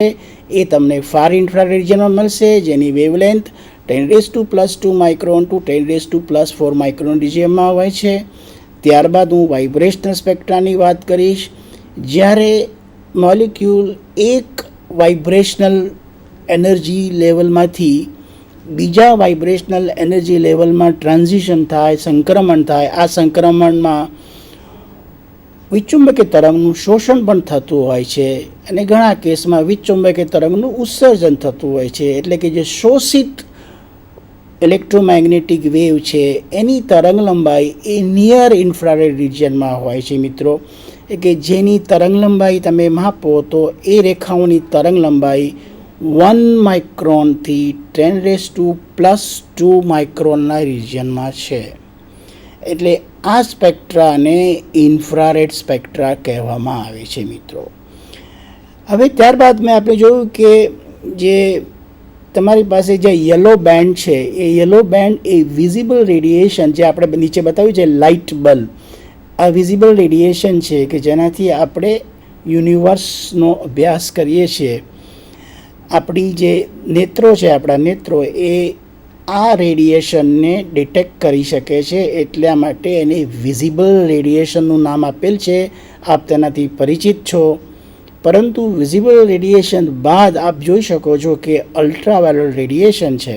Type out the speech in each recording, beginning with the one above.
એ તમને far infrared રિજનમાં મળશે, જેની વેવલેન્થ 10⁻² માઇક્રોન ટુ 10⁻4 માઇક્રોન રિજિયનમાં હોય છે. ત્યારબાદ હું વાઇબ્રેશનલ સ્પેક્ટ્રાની વાત કરીશ. જ્યારે મોલિક્યુલ એક વાઇબ્રેશનલ એનર્જી લેવલમાંથી બીજા વાઇબ્રેશનલ એનર્જી લેવલમાં ટ્રાન્ઝિશન થાય, સંક્રમણ થાય, આ સંક્રમણમાં વિચુંબકીય તરંગનું શોષણ પણ થતું હોય છે અને ઘણા કેસમાં વિચુંબકીય તરંગનું ઉત્સર્જન થતું હોય છે. એટલે કે જે શોષિત ઇલેક્ટ્રોમેગ્નેટિક વેવ છે એની તરંગ લંબાઈ એ નિયર ઇન્ફ્રારેડ રિજિયનમાં હોય છે મિત્રો. કે જેની તરંગ લંબાઈ તમે માપો તો એ રેખાઓની તરંગ લંબાઈ 1 માઇક્રોનથી 10⁻² માઇક્રોનના રિજિયનમાં છે. એટલે આ સ્પેક્ટ્રાને ઇન્ફ્રારેડ સ્પેક્ટ્રા કહેવામાં આવે છે મિત્રો. હવે ત્યારબાદ મેં આપણે જોયું કે જે તમારી પાસે જે યલો બેન્ડ છે એ યલો બેન્ડ એ વિઝિબલ રેડિયેશન, જે આપણે નીચે બતાવ્યું છે લાઇટ બલ્બ, આ વિઝિબલ રેડિયેશન છે કે જેનાથી આપણે યુનિવર્સનો અભ્યાસ કરીએ છીએ. આપણી જે નેત્રો છે, આપણા નેત્રો એ આ રેડિયેશનને ડિટેક્ટ કરી શકે છે, એટલા માટે એને વિઝિબલ રેડિયેશનનું નામ આપેલ છે. આપ તેનાથી પરિચિત છો. પરંતુ વિઝિબલ રેડિયેશન બાદ આપ જોઈ શકો છો કે અલ્ટ્રાવાયોલેટ રેડિયેશન છે.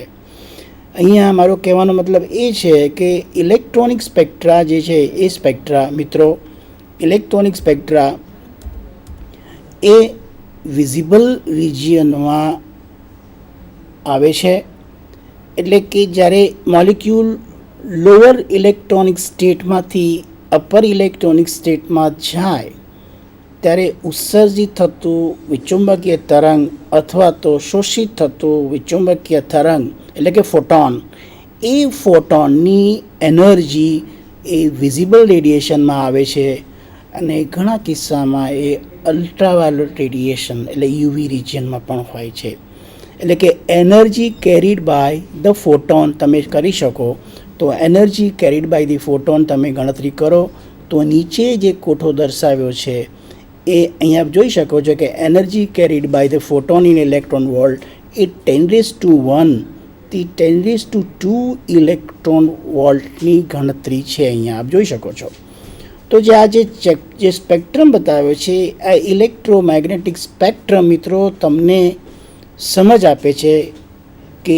અહીંયા મારો કહેવાનો મતલબ એ છે કે ઇલેક્ટ્રોનિક સ્પેક્ટ્રા જે છે એ સ્પેક્ટ્રા મિત્રો, ઇલેક્ટ્રોનિક સ્પેક્ટ્રા એ વિઝિબલ રિજિયનમાં આવે છે. એટલે કે જ્યારે મોલિક્યુલ લોઅર ઇલેક્ટ્રોનિક સ્ટેટમાંથી અપર ઇલેક્ટ્રોનિક સ્ટેટમાં જાય ત્યારે ઉત્સર્જિત થતું વિચુંબકીય તરંગ અથવા તો શોષિત થતું વિચુંબકીય તરંગ એટલે કે ફોટોન, એ ફોટોનની એનર્જી એ વિઝિબલ રેડિયેશનમાં આવે છે અને ઘણા કિસ્સામાં એ અલ્ટ્રાવાયોલેટ રેડિયેશન એટલે યુવી રિજિયનમાં પણ હોય છે. એટલે કે energy carried by the photon તમે કરી શકો. તો energy carried by the photon તમે ગણતરી કરો તો નીચે જે કોઠો દર્શાવ્યો છે એ અહીંયા જોઈ શકો છો કે energy carried by the photon in electron volt એ 10⁻1 થી 10⁻2 ઇલેક્ટ્રોન વોલ્ટની ગણતરી છે. અહીંયા આપ જોઈ શકો છો. તો જે આ જે સ્પેક્ટ્રમ બતાવ્યો છે આ ઇલેક્ટ્રોમેગ્નેટિક સ્પેક્ટ્રમ મિત્રો તમને સમજ આપે છે કે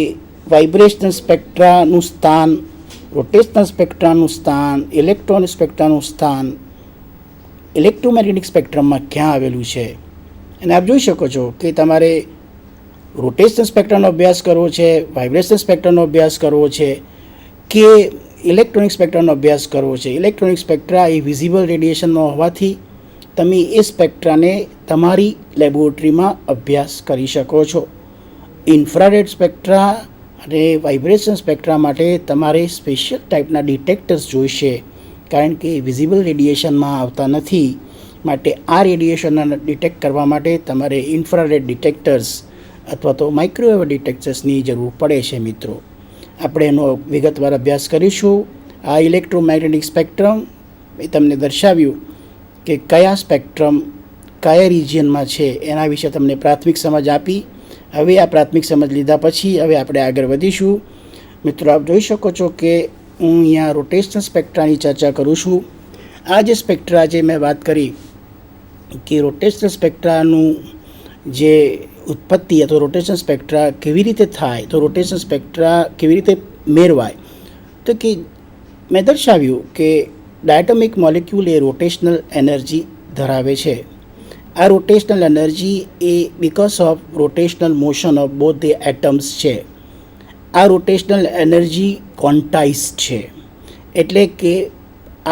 વાઇબ્રેશનલ સ્પેક્ટ્રાનું સ્થાન, રોટેશનલ સ્પેક્ટ્રાનું સ્થાન, ઇલેક્ટ્રોનિક સ્પેક્ટ્રાનું સ્થાન ઇલેક્ટ્રોમેગ્નેટિક સ્પેક્ટ્રમમાં ક્યાં આવેલું છે. અને આપ જોઈ શકો છો કે તમારે રોટેશનલ સ્પેક્ટ્રાનો અભ્યાસ કરવો છે, વાઇબ્રેશનલ સ્પેક્ટ્રાનો અભ્યાસ કરવો છે કે ઇલેક્ટ્રોનિક સ્પેક્ટ્રાનો અભ્યાસ કરવો છે. ઇલેક્ટ્રોનિક સ્પેક્ટ્રા એ વિઝિબલ રેડિયેશનમાં હોવાથી તમે એ સ્પેક્ટ્રાને તમારી લેબોરેટરીમાં અભ્યાસ કરી શકો છો. ઇન્ફ્રારેડ સ્પેક્ટ્રા અને વાઇબ્રેશન સ્પેક્ટ્રા માટે તમારે સ્પેશિયલ ટાઈપના ડિટેક્ટર્સ જોઈશે, કારણ કે વિઝિબલ રેડિયેશનમાં આવતા નથી. માટે આ રેડિયેશનને ડિટેક્ટ કરવા માટે તમારે ઇન્ફ્રારેડ ડિટેક્ટર્સ અથવા તો માઇક્રોવેવ ડિટેક્ટર્સની જરૂર પડે છે મિત્રો. આપણે એનો વિગતવાર અભ્યાસ કરીશું. આ ઇલેક્ટ્રોમેગ્નેટિક સ્પેક્ટ્રમ એ તમને દર્શાવ્યું કે કયા સ્પેક્ટ્રમ કયા રિજિયનમાં છે એના વિશે તમને પ્રાથમિક સમજ આપી. હવે આ પ્રાથમિક સમજ લીધા પછી હવે આપણે આગળ વધીશું. મિત્રો આપ જોઈ શકો છો કે હું અહીંયા રોટેશનલ સ્પેક્ટ્રાની ચર્ચા કરું છું. આ જે સ્પેક્ટ્રા જે મેં વાત કરી કે રોટેશનલ સ્પેક્ટ્રાનું જે ઉત્પત્તિ અથવા રોટેશનલ સ્પેક્ટ્રા કેવી રીતે થાય, તો રોટેશનલ સ્પેક્ટ્રા કેવી રીતે મેળવાય, તો કે મેં દર્શાવ્યું કે ડાયટોમિક મોલિક્યુલ એ રોટેશનલ એનર્જી ધરાવે છે. આ રોટેશનલ એનર્જી એ because of rotational motion of both the atoms છે. આ રોટેશનલ એનર્જી ક્વોન્ટાઇઝ્ડ છે, એટલે કે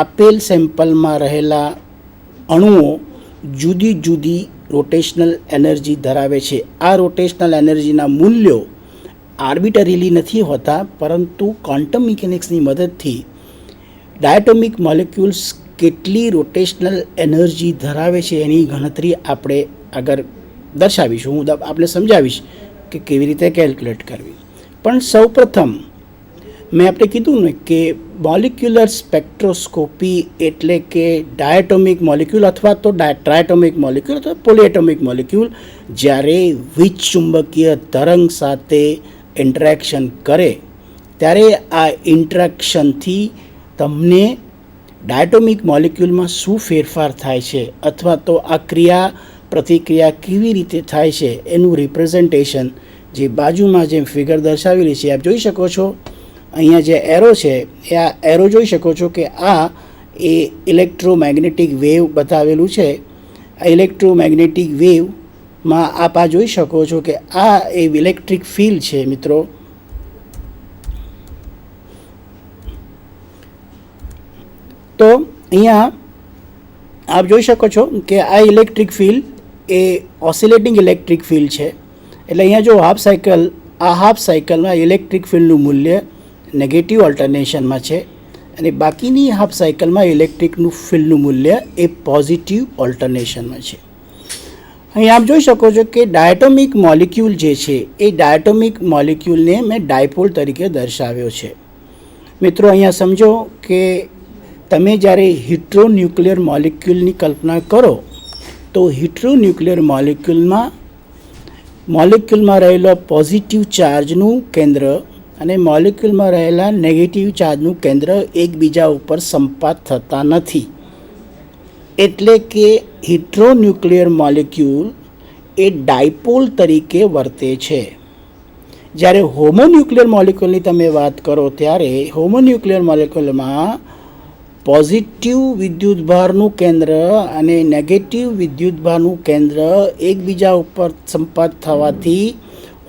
આપેલ સેમ્પલમાં રહેલા અણુઓ જુદી જુદી રોટેશનલ એનર્જી ધરાવે છે. આ રોટેશનલ એનર્જીના મૂલ્યો આર્બિટરીલી નથી હોતા, પરંતુ ક્વોન્ટમ મિકેનિક્સની મદદથી ડાયટોમિક મોલિક્યુલ્સ કેટલી રોટેશનલ એનર્જી ધરાવે છે એની ગણતરી આપણે આગળ દર્શાવીશું. હું આપણે સમજાવીશ કે કેવી રીતે કેલ્ક્યુલેટ કરવી. પણ સૌપ્રથમ મેં આપણે કીધું ને કે મોલિક્યુલર સ્પેક્ટ્રોસ્કોપી એટલે કે ડાયટોમિક મોલિક્યુલ અથવા તો ટ્રાયટોમિક મોલિક્યુલ અથવા પોલીએટોમિક મોલિક્યુલ જ્યારે વિચુંબકીય તરંગ સાથે ઇન્ટરેક્શન કરે ત્યારે આ ઇન્ટરેક્શનથી તમને ડાયટોમિક મોલિક્યુલમાં શું ફેરફાર થાય છે અથવા તો આ ક્રિયા પ્રતિક્રિયા કેવી રીતે થાય છે એનું રિપ્રેઝન્ટેશન જે બાજુમાં જે ફિગર દર્શાવેલી છે આપ જોઈ શકો છો. અહીંયા જે એરો છે એ આ એરો જોઈ શકો છો કે આ એ ઇલેક્ટ્રોમેગ્નેટિક વેવ બતાવેલું છે. આ ઇલેક્ટ્રોમેગ્નેટિક વેવમાં આપ આ જોઈ શકો છો કે આ એ ઇલેક્ટ્રિક ફિલ્ડ છે મિત્રો. તો અહીંયા આપ જોઈ શકો છો કે આ ઇલેક્ટ્રિક ફિલ્ડ એ ઓસિલેટિંગ ઇલેક્ટ્રિક ફિલ્ડ છે. એટલે અહીંયા જો હાફ સાયકલમાં ઇલેક્ટ્રિક ફિલ્ડનું મૂલ્ય નેગેટિવ ઓલ્ટરનેશનમાં છે અને બાકીની હાફ સાયકલમાં ઇલેક્ટ્રિકનું ફિલ્ડનું મૂલ્ય એ પોઝિટિવ ઓલ્ટરનેશનમાં છે. અહીં આપ જોઈ શકો છો કે ડાયટોમિક મોલિક્યુલ જે છે એ ડાયટોમિક મોલિક્યુલને મેં ડાયપોલ તરીકે દર્શાવ્યો છે. મિત્રો અહીંયા સમજો કે તમે જ્યારે હિટ્રોન્યુક્લિયર મોલિક્યુલની કલ્પના કરો તો હિટ્રોન્યુક્લિયર મોલિક્યુલમાં રહેલો પોઝિટિવ ચાર્જનું કેન્દ્ર અને મોલિક્યુલમાં રહેલા નેગેટિવ ચાર્જનું કેન્દ્ર એકબીજા ઉપર સંપાત થતા નથી. એટલે કે હિટ્રોન્યુક્લિયર મોલિક્યુલ એ ડાયપોલ તરીકે વર્તે છે. જ્યારે હોમોન્યુક્લિયર મોલિક્યુલની તમે વાત કરો ત્યારે હોમોન્યુક્લિયર મોલિક્યુલમાં પોઝિટિવ વિદ્યુતભારનું કેન્દ્ર અને નેગેટિવ વિદ્યુતભારનું કેન્દ્ર એકબીજા ઉપર સંપાત થવાથી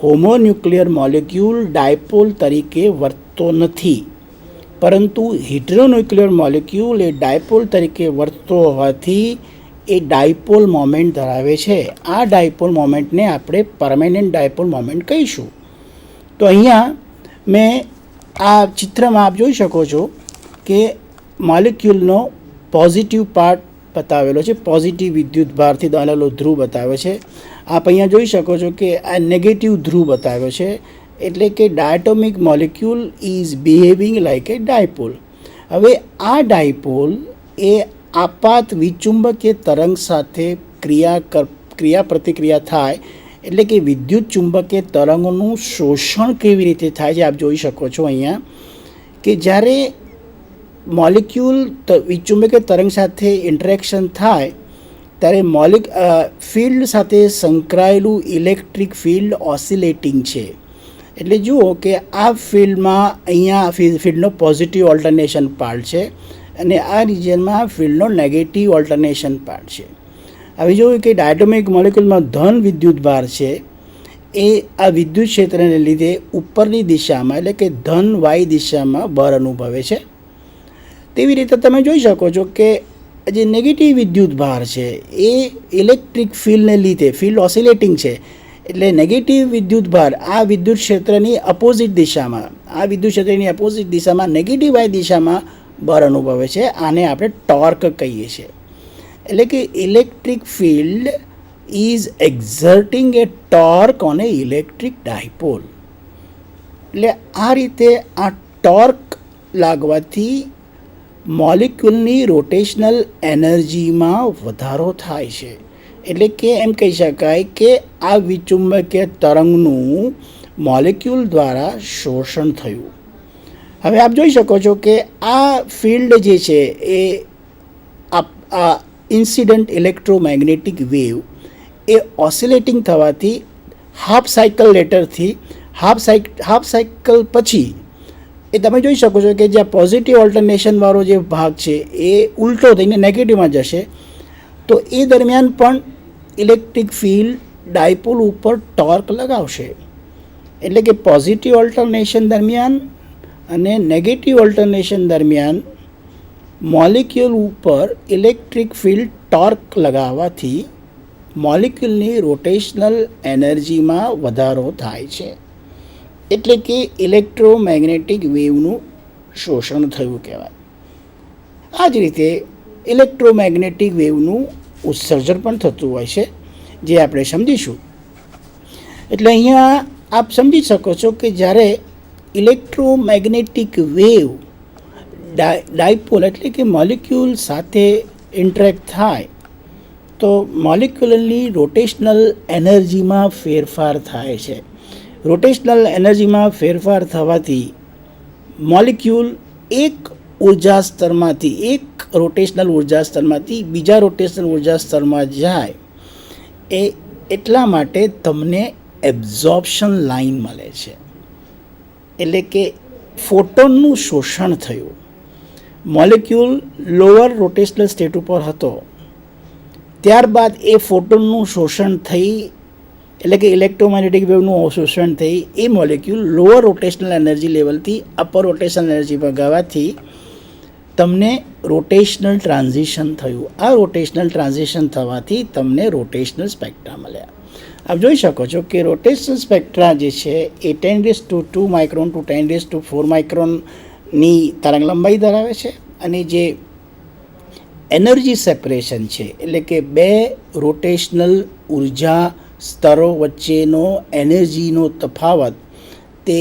હોમોન્યુક્લિયર મોલિક્યુલ ડાયપોલ તરીકે વર્તતો નથી. પરંતુ હિટ્રોન્યુક્લિયર મોલિક્યુલ એ ડાયપોલ તરીકે વર્તતો હોવાથી એ ડાયપોલ મોમેન્ટ ધરાવે છે. આ ડાયપોલ મોમેન્ટને આપણે પરમેનન્ટ ડાયપોલ મોમેન્ટ કહીશું. તો અહીંયા મેં આ ચિત્રમાં આપ જોઈ શકો છો કે મોલિક્યુલનો પોઝિટિવ પાર્ટ બતાવેલો છે, પોઝિટિવ વિદ્યુતભારથી બનેલો ધ્રુવ બતાવ્યો છે. આપ અહીંયા જોઈ શકો છો કે આ નેગેટિવ ધ્રુવ બતાવ્યો છે. એટલે કે diatomic molecule is behaving like a dipole. હવે આ ડાયપોલ એ આપાત વિચુંબકીય તરંગ સાથે ક્રિયા પ્રતિક્રિયા થાય એટલે કે વિદ્યુત ચુંબકીય તરંગોનું શોષણ કેવી રીતે થાય છે આપ જોઈ શકો છો અહીંયા કે જ્યારે મોલિક્યુલ વિચુંબકીય તરંગ સાથે ઇન્ટરેક્શન થાય ત્યારે ફિલ્ડ સાથે સંકળાયેલું ઇલેક્ટ્રિક ફિલ્ડ ઓસિલેટિંગ છે. એટલે જુઓ કે આ ફિલ્ડમાં અહીંયા ફિલ્ડનો પોઝિટિવ ઓલ્ટરનેશન પાર્ટ છે અને આ રિજિયનમાં ફિલ્ડનો નેગેટિવ ઓલ્ટરનેશન પાર્ટ છે. હવે જોયું કે ડાયટોમિક મોલિક્યુલમાં ધન વિદ્યુતભાર છે એ આ વિદ્યુત ક્ષેત્રને લીધે ઉપરની દિશામાં એટલે કે ધન વાય દિશામાં બળ અનુભવે છે. તેવી રીતે તમે જોઈ શકો છો કે જે નેગેટિવ વિદ્યુતભાર છે એ ઇલેક્ટ્રિક ફિલ્ડને લીધે ફિલ્ડ ઓસિલેટિંગ છે એટલે નેગેટિવ વિદ્યુતભાર આ વિદ્યુત ક્ષેત્રની અપોઝિટ દિશામાં નેગેટિવ વાય દિશામાં બળ અનુભવે છે. આને આપણે ટોર્ક કહીએ છીએ. એટલે કે electric field is exerting a torque on a electric dipole. એટલે આ રીતે આ ટોર્ક લાગવાથી મોલિક્યુલની રોટેશનલ એનર્જીમાં વધારો થાય છે. એટલે કે એમ કહી શકાય કે આ વિચુંબકીય તરંગનું મોલિક્યુલ દ્વારા શોષણ થયું. હવે આપ જોઈ શકો છો કે આ ફિલ્ડ જે છે એ આ ઇન્સિડન્ટ ઇલેક્ટ્રોમેગ્નેટિક વેવ એ ઓસિલેટિંગ થવાથી હાફ સાયકલ પછી એ તમે જોઈ શકો છો કે જ્યાં પોઝિટિવ ઓલ્ટરનેશનવાળો જે ભાગ છે એ ઉલટો થઈને નેગેટિવમાં જશે. તો એ દરમિયાન પણ ઇલેક્ટ્રિક ફિલ્ડ ડાયપોલ ઉપર ટોર્ક લગાવશે. એટલે કે પોઝિટિવ ઓલ્ટરનેશન દરમિયાન અને નેગેટિવ ઓલ્ટરનેશન દરમિયાન મોલિક્યુલ ઉપર ઇલેક્ટ્રિક ફિલ્ડ ટોર્ક લગાવવાથી મોલિક્યુલની રોટેશનલ એનર્જીમાં વધારો થાય છે. એટલે કે ઇલેક્ટ્રોમેગ્નેટિક વેવનું શોષણ થયું કહેવાય. આ જ રીતે ઇલેક્ટ્રોમેગ્નેટિક વેવનું ઉત્સર્જન પણ થતું હોય છે જે આપણે સમજીશું. એટલે અહીંયા આપ સમજી શકો છો કે જ્યારે ઇલેક્ટ્રોમેગ્નેટિક વેવ ડાયપોલ એટલે કે મોલિક્યુલ સાથે ઇન્ટરેક્ટ થાય તો મોલિક્યુલરની રોટેશનલ એનર્જીમાં ફેરફાર થાય છે. રોટેશનલ એનર્જીમાં ફેરફાર થવાથી મોલિક્યુલ એક ઉર્જા સ્તરમાંથી એક રોટેશનલ ઉર્જા સ્તરમાંથી બીજા રોટેશનલ ઉર્જા સ્તરમાં જાય એટલા માટે તમને એબ્ઝોર્પ્શન લાઇન મળે છે. એટલે કે ફોટોનનું શોષણ થયું. મોલિક્યુલ લોઅર રોટેશનલ સ્ટેટ ઉપર હતો, ત્યારબાદ એ ફોટોનનું શોષણ થઈ એટલે કે ઇલેક્ટ્રોમેગ્નેટિક વેવનું શોષણ થઈ એ મોલિક્યુલ લોઅર રોટેશનલ એનર્જી લેવલથી અપર રોટેશનલ એનર્જી પર ગવાથી તમને રોટેશનલ ટ્રાન્ઝિશન થયું. આ રોટેશનલ ટ્રાન્ઝિશન થવાથી તમને રોટેશનલ સ્પેક્ટ્રા મળ્યા. આપ જોઈ શકો છો કે રોટેશનલ સ્પેક્ટ્રા જે છે એ 10⁻² માઇક્રોન ટુ 10⁻⁴ માઇક્રોનની તરંગ લંબાઈ ધરાવે છે અને જે એનર્જી સેપરેશન છે એટલે કે બે રોટેશનલ ઉર્જા સ્તરો વચ્ચેનો એનર્જીનો તફાવત તે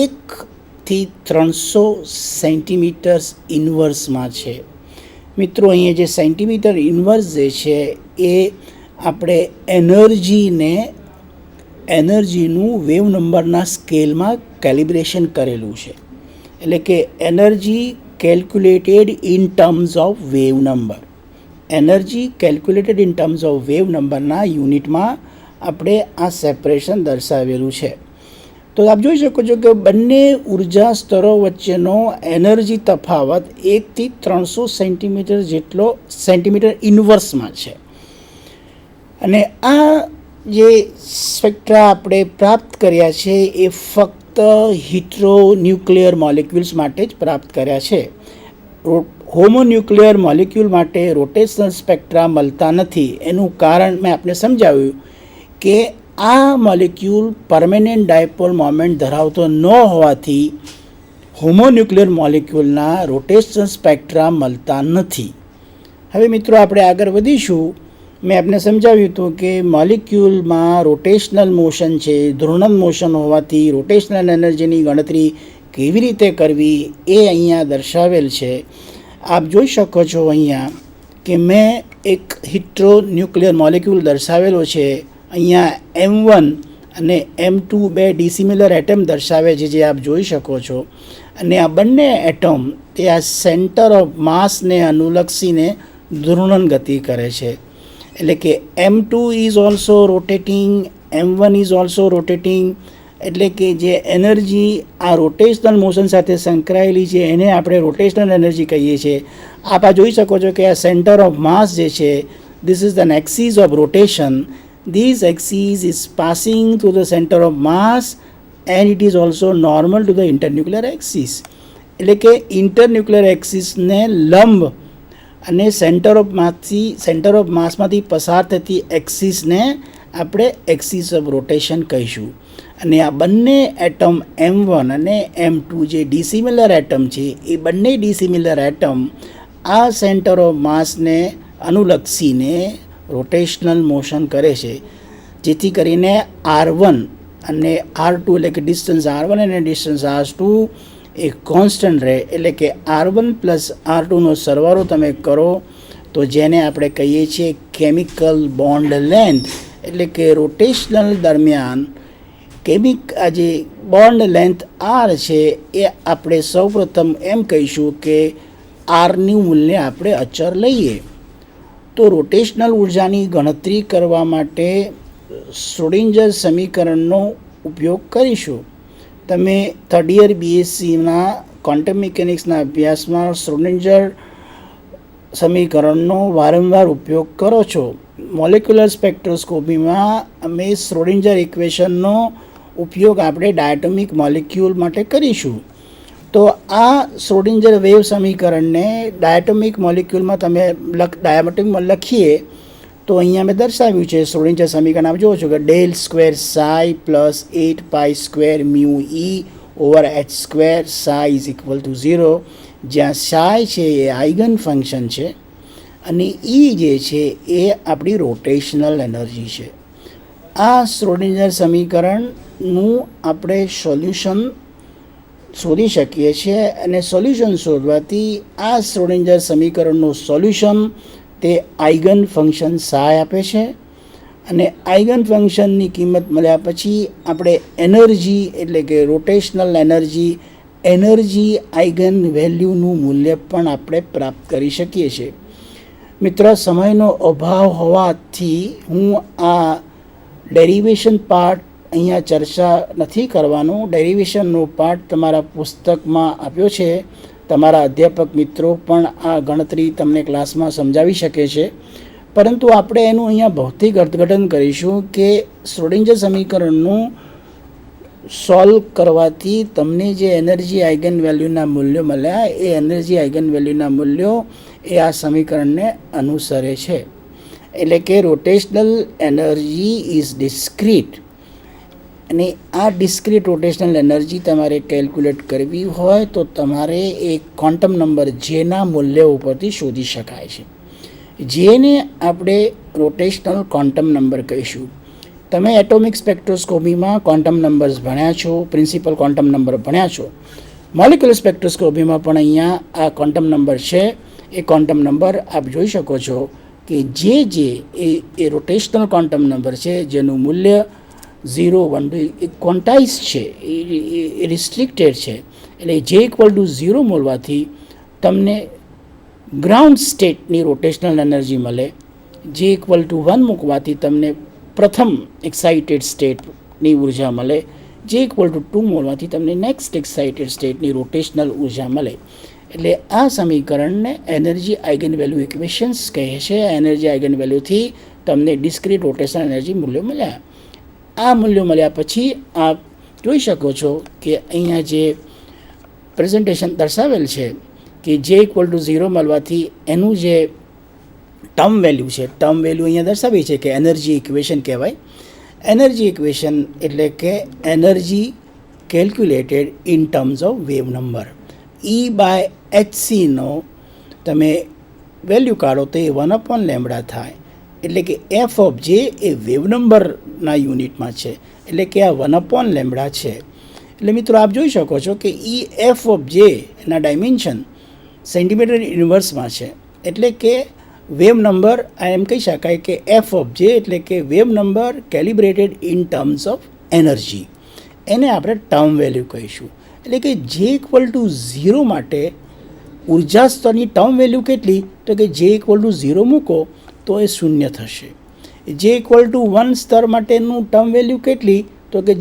1થી 300 સેન્ટીમીટર્સ ઇન્વર્સમાં છે. મિત્રો અહીંયા જે સેન્ટીમીટર ઇન્વર્સ જે છે એ આપણે એનર્જીનું વેવ નંબરના સ્કેલમાં કેલિબ્રેશન કરેલું છે. એટલે કે energy calculated in terms of wave number. Energy calculated in terms of wave નંબરના યુનિટમાં આપણે આ સેપરેશન દર્શાવેલું છે. તો આપ જોઈ શકો છો કે બંને ઉર્જા સ્તરો વચ્ચેનો એનર્જી તફાવત 1થી 300 સેન્ટીમીટર ઇન્વર્સમાં છે. અને આ જે સ્પેક્ટ્રા આપણે પ્રાપ્ત કર્યા છે એ ફક્ત હિટ્રોન્યુક્લિયર મોલિક્યુલ્સ માટે જ પ્રાપ્ત કર્યા છે. હોમોન્યુક્લિયર મોલિક્યુલ માટે રોટેશનલ સ્પેક્ટ્રા મળતા નથી. એનું કારણ મેં આપને સમજાવ્યું કે આ મોલિક્યુલ પરમેનન્ટ ડાયપોલ મોમેન્ટ ધરાવતો ન હોવાથી હોમોન્યુક્લિયર મોલિક્યુલના રોટેશનલ સ્પેક્ટ્રા મળતા નથી. હવે મિત્રો આપણે આગળ વધીશું. મેં આપને સમજાવ્યું હતું કે મોલિક્યુલમાં રોટેશનલ મોશન છે, ધ્રુવણ મોશન હોવાથી રોટેશનલ એનર્જીની ગણતરી કેવી રીતે કરવી એ અહીંયા દર્શાવેલ છે. આપ જોઈ શકો છો અહીંયા કે મેં એક હિટ્રોન્યુક્લિયર મોલિક્યુલ દર્શાવેલો છે. અહીંયા M1 અને M2 બે ડિસિમિલર એટમ દર્શાવે છે જે આપ જોઈ શકો છો. અને આ બંને એટમ તે આ સેન્ટર ઓફ માસને અનુલક્ષીને ધ્રુવણ ગતિ કરે છે. એટલે કે M2 is also rotating, M1 is also rotating. એટલે કે જે એનર્જી આ રોટેશનલ મોશન સાથે સંકળાયેલી છે એને આપણે રોટેશનલ એનર્જી કહીએ છીએ. આપ આ જોઈ શકો છો કે આ સેન્ટર ઓફ માસ જે છે, this is an axis of rotation. This axis is passing through the center of mass and it is also normal to the internuclear axis. એટલે કે ઇન્ટરન્યુક્લિયર એક્સિસને લંબ અને સેન્ટર ઓફ માસમાંથી પસાર થતી એક્સિસને આપણે એક્સિસ ઓફ રોટેશન કહીશું. અને આ બંને એટમ M1 અને M2 જે ડિસિમિલર એટમ છે એ બંને ડિસિમિલર એટમ આ સેન્ટર ઓફ માસને અનુલક્ષીને રોટેશનલ મોશન કરે છે, જેથી કરીને R1 અને R2 એટલે કે ડિસ્ટન્સ R1 અને ડિસ્ટન્સ R2 એ કોન્સ્ટન્ટ રહે. એટલે કે R1 પ્લસ R2નો સરવાળો તમે કરો તો જેને આપણે કહીએ છીએ કેમિકલ બોન્ડ લેન્થ. એટલે કે રોટેશનલ દરમિયાન આ જે બોન્ડ લેન્થ R છે એ આપણે સૌપ્રથમ એમ કહીશું કે Rનું મૂલ્ય આપણે અચર લઈએ. તો રોટેશનલ ઉર્જાની ગણતરી કરવા માટે શ્રોડિંજર સમીકરણનો ઉપયોગ કરીશું. તમે થર્ડ યર BScના ક્વોન્ટમ મિકેનિક્સના અભ્યાસમાં શ્રોડિંજર સમીકરણનો વારંવાર ઉપયોગ કરો છો. મોલેક્યુલર સ્પેક્ટ્રોસ્કોપીમાં અમે શ્રોડિંજર ઇક્વેશનનો ઉપયોગ આપણે ડાયટોમિક મોલિક્યુલ માટે કરીશું. તો આ શ્રોડિંજર વેવ સમીકરણને ડાયટોમિક મોલિક્યુલમાં તમે ડાયામેટિકમાં લખીએ તો અહીંયા મેં દર્શાવ્યું છે શ્રોડિંજર સમીકરણ. આપ જુઓ છો કે ∇² psi plus 8π² μe over h² psi is equal to 0, જ્યાં psi છે એ આઇગન ફંક્શન છે અને E જે છે એ આપણી રોટેશનલ એનર્જી છે. આ શ્રોડિંજર સમીકરણનું આપણે સોલ્યુશન શોધી શકીએ છીએ અને સોલ્યુશન શોધવાથી આ શ્રોડિંજર સમીકરણનું સોલ્યુશન તે આઇગન ફંક્શન સહાય આપે છે અને આઇગન ફંક્શનની કિંમત મળ્યા પછી આપણે એનર્જી એટલે કે રોટેશનલ એનર્જી આઇગન વેલ્યુનું મૂલ્ય પણ આપણે પ્રાપ્ત કરી શકીએ છીએ. મિત્રો, સમયનો અભાવ હોવાથી હું આ ડેરિવેશન પાર્ટ અહીંયા ચર્ચા નથી કરવાનો. ડેરિવેશનનો પાર્ટ તમારા પુસ્તકમાં આપ્યો છે. તમારા અધ્યાપક મિત્રો પણ આ ગણતરી તમને ક્લાસમાં સમજાવી શકે છે, પરંતુ આપણે એનું અહીંયા ભૌતિક અર્થઘટન કરીશું કે શ્રોડિંજર સમીકરણનું સોલ્વ કરવાથી તમને જે એનર્જી આઇગન વેલ્યુના મૂલ્યો મળ્યા એ એનર્જી આઇગન વેલ્યુના મૂલ્યો એ આ સમીકરણને અનુસરે છે. એટલે કે રોટેશનલ એનર્જી ઇઝ ડિસ્ક્રીટ, અને આ ડિસ્ક્રીટ રોટેશનલ એનર્જી તમારે કેલ્ક્યુલેટ કરવી હોય તો તમારે એક ક્વોન્ટમ નંબર જેના મૂલ્ય ઉપરથી શોધી શકાય છે. જેને આપણે રોટેશનલ ક્વોન્ટમ નંબર કહીશું. તમે એટોમિક સ્પેક્ટ્રોસ્કોપીમાં ક્વોન્ટમ નંબર્સ ભણ્યા છો, પ્રિન્સિપલ ક્વોન્ટમ નંબર ભણ્યા છો. મોલિક્યુલર સ્પેક્ટ્રોસ્કોપીમાં પણ અહીંયા આ ક્વોન્ટમ નંબર છે. એ ક્વોન્ટમ નંબર આપ જોઈ શકો છો કે એ રોટેશનલ ક્વોન્ટમ નંબર છે જેનું મૂલ્ય 0, 1 એ ક્વોન્ટાઇઝ છે, એ રિસ્ટ્રિક્ટેડ છે. એટલે જે ઇક્વલ ટુ 0 મળવાથી તમને ગ્રાઉન્ડ સ્ટેટની રોટેશનલ એનર્જી મળે. જે ઇક્વલ ટુ 1 મૂકવાથી તમને પ્રથમ એક્સાઇટેડ સ્ટેટની ઉર્જા મળે. જે ઇક્વલ ટુ 2 મળવાથી તમને નેક્સ્ટ એક્સાઇટેડ સ્ટેટની રોટેશનલ ઉર્જા મળે. એટલે આ સમીકરણને એનર્જી આઇગન વેલ્યુ ઇક્વેશન્સ કહે છે. એનર્જી આઇગન વેલ્યુથી તમને ડિસ્ક્રીટ રોટેશનલ એનર્જી મૂલ્યો મળ્યા. આ મૂલ્યો મળ્યા પછી આપ જોઈ શકો છો કે અહીંયા જે પ્રેઝન્ટેશન દર્શાવેલ છે કે જે ઇક્વલ ટુ 0 મળવાથી એનું જે ટર્મ વેલ્યુ છે, ટર્મ વેલ્યુ અહીંયા દર્શાવી છે કે એનર્જી ઇક્વેશન કહેવાય. એનર્જી ઇક્વેશન એટલે કે energy calculated in terms of wave number. E/hcનો તમે વેલ્યુ કાઢો તો એ 1/λ થાય. એટલે કે એફ ઓફ જે એ વેવ નંબરના યુનિટમાં છે, એટલે કે આ 1/λ છે. એટલે મિત્રો આપ જોઈ શકો છો કે એફ ઓફ જે એના ડાયમેન્શન સેન્ટીમીટર ઇન્વર્સમાં છે. એટલે કે વેવ નંબર એમ કહી શકાય કે એફ ઓફ જે એટલે કે wave number calibrated in terms of energy, એને આપણે ટર્મ વેલ્યુ કહીશું. એટલે કે જે ઇક્વલ ટુ 0 માટે ઉર્જા સ્તરની ટર્મ વેલ્યુ કેટલી? તો કે જે ઇક્વલ ટુ 0 મૂકો તો એ 0 થશે. જે ઇક્વલ ટુ 1 સ્તર માટેનું ટર્મ વેલ્યુ કેટલી? તો કે